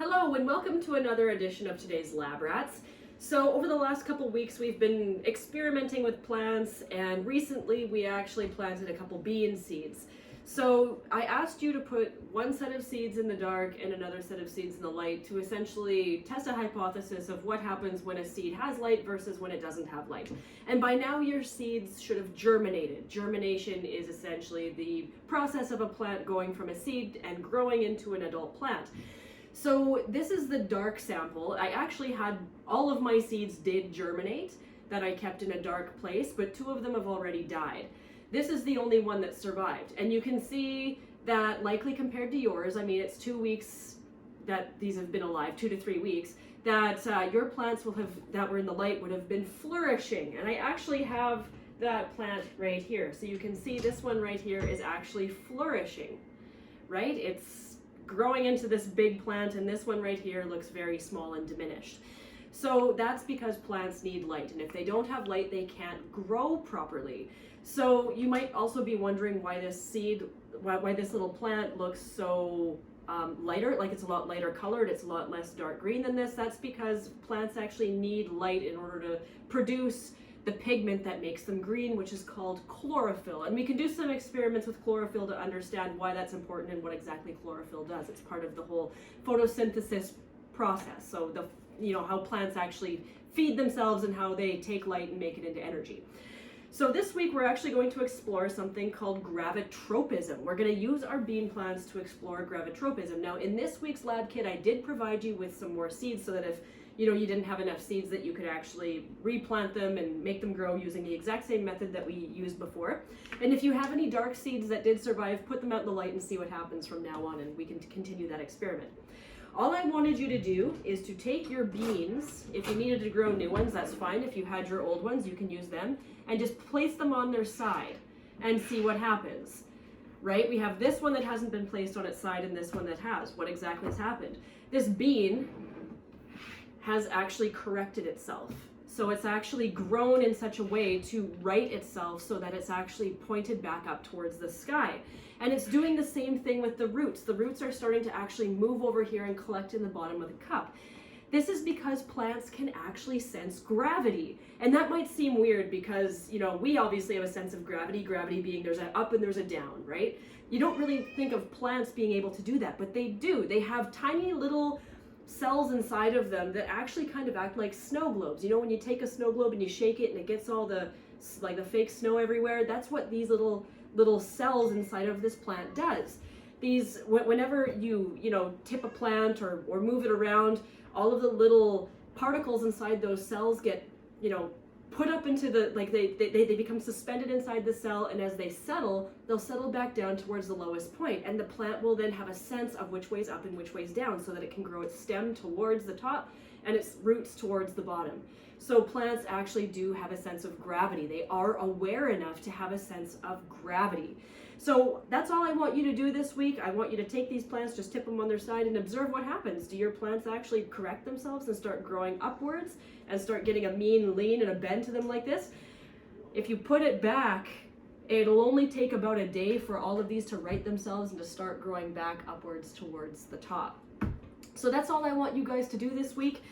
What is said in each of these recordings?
Hello and welcome to another edition of today's Labrats. So over the last couple weeks we've been experimenting with plants, and recently we actually planted a couple bean seeds. So I asked you to put one set of seeds in the dark and another set of seeds in the light to essentially test a hypothesis of what happens when a seed has light versus when it doesn't have light. And by now your seeds should have germinated. Germination is essentially the process of a plant going from a seed and growing into an adult plant. So this is the dark sample. I actually had all of my seeds did germinate that I kept in a dark place, but 2 of them have already died. This is the only one that survived. And you can see that likely compared to yours, I mean, it's 2 weeks that these have been alive, 2 to 3 weeks, that your plants will have, that were in the light would have been flourishing. And I actually have that plant right here. So you can see this one right here is actually flourishing, right? It's growing into this big plant, and this one right here looks very small and diminished. So that's because plants need light, and if they don't have light, they can't grow properly. So you might also be wondering why this seed, why this little plant looks so lighter, like it's a lot lighter colored, it's a lot less dark green than this. That's because plants actually need light in order to produce the pigment that makes them green, which is called chlorophyll. And we can do some experiments with chlorophyll to understand why that's important and what exactly chlorophyll does. It's part of the whole photosynthesis process. So how plants actually feed themselves and how they take light and make it into energy. So this week we're actually going to explore something called gravitropism. We're going to use our bean plants to explore gravitropism. Now in this week's lab kit I did provide you with some more seeds so that if you didn't have enough seeds, that you could actually replant them and make them grow using the exact same method that we used before. And if you have any dark seeds that did survive, put them out in the light and see what happens from now on, and we can continue that experiment. All I wanted you to do is to take your beans. If you needed to grow new ones, that's fine. If you had your old ones, you can use them, and just place them on their side and see what happens. Right? We have this one that hasn't been placed on its side and this one that has. What exactly has happened? This bean has actually corrected itself. So it's actually grown in such a way to right itself so that it's actually pointed back up towards the sky. And it's doing the same thing with the roots. The roots are starting to actually move over here and collect in the bottom of the cup. This is because plants can actually sense gravity. And that might seem weird because, we obviously have a sense of gravity, gravity being there's an up and there's a down, right? You don't really think of plants being able to do that, but they do. They have tiny little cells inside of them that actually kind of act like snow globes. When you take a snow globe and you shake it and it gets all the fake snow everywhere, that's what these little cells inside of this plant does. These, whenever you tip a plant or move it around, all of the little particles inside those cells get put up into the, they become suspended inside the cell, and as they settle, they'll settle back down towards the lowest point, and the plant will then have a sense of which way's up and which way's down so that it can grow its stem towards the top and its roots towards the bottom. So plants actually do have a sense of gravity. They are aware enough to have a sense of gravity. So that's all I want you to do this week. I want you to take these plants, just tip them on their side and observe what happens. Do your plants actually correct themselves and start growing upwards and start getting a mean lean and a bend to them like this? If you put it back, it'll only take about a day for all of these to right themselves and to start growing back upwards towards the top. So that's all I want you guys to do this week.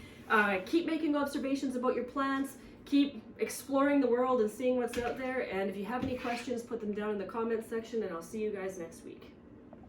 Keep making observations about your plants. Keep exploring the world and seeing what's out there. And if you have any questions, put them down in the comments section, and I'll see you guys next week.